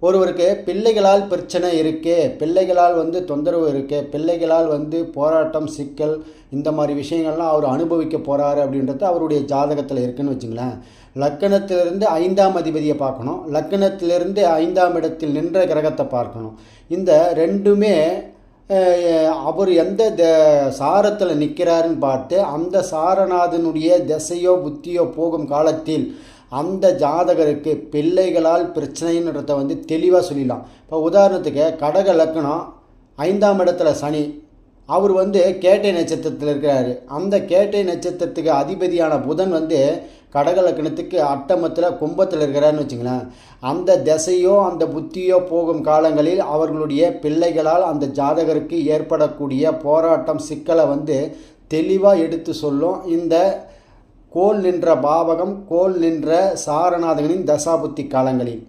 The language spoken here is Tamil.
ஒருவருக்கு பிள்ளைகளால் பிரச்சனை இருக்கே, பிள்ளைகளால் தொந்தரவு இருக்கே, பிள்ளைகளால் போராட்டம், சிக்கல் இந்த மாதிரி விஷயங்கள்லாம் அவர் அனுபவிக்க போகிறாரு அப்படின்றது அவருடைய ஜாதகத்தில் இருக்குதுன்னு வச்சுங்களேன். லக்கணத்திலிருந்து 5ஆம் அதிபதியை பார்க்கணும், லக்கணத்திலிருந்து 5ஆம் இடத்தில் நின்ற கிரகத்தை பார்க்கணும். இந்த ரெண்டுமே அவர் எந்த சாரத்தில் நிற்கிறாருன்னு பார்த்து அந்த சாரநாதனுடைய திசையோ புத்தியோ போகும் காலத்தில் அந்த ஜாதகருக்கு பிள்ளைகளால் பிரச்சனைன்றத தெளிவாக சொல்லிடலாம். இப்போ உதாரணத்துக்கு கடக லக்கணம் 5ஆம் இடத்துல சனி, அவர் கேட்டை நட்சத்திரத்தில் இருக்கிறாரு. அந்த கேட்டை நட்சத்திரத்துக்கு அதிபதியான புதன் கடக லக்கணத்துக்கு அட்டமத்தில் கும்பத்தில் இருக்கிறாருன்னு வச்சுங்களேன். அந்த திசையோ அந்த புத்தியோ போகும் காலங்களில் அவர்களுடைய பிள்ளைகளால் அந்த ஜாதகருக்கு ஏற்படக்கூடிய போராட்டம் சிக்கலை தெளிவாக எடுத்து சொல்லும். இந்த கோள் நின்ற பாவகம், கோள் நின்ற சாரநாதகனின் தசாபுத்தி காலங்களில்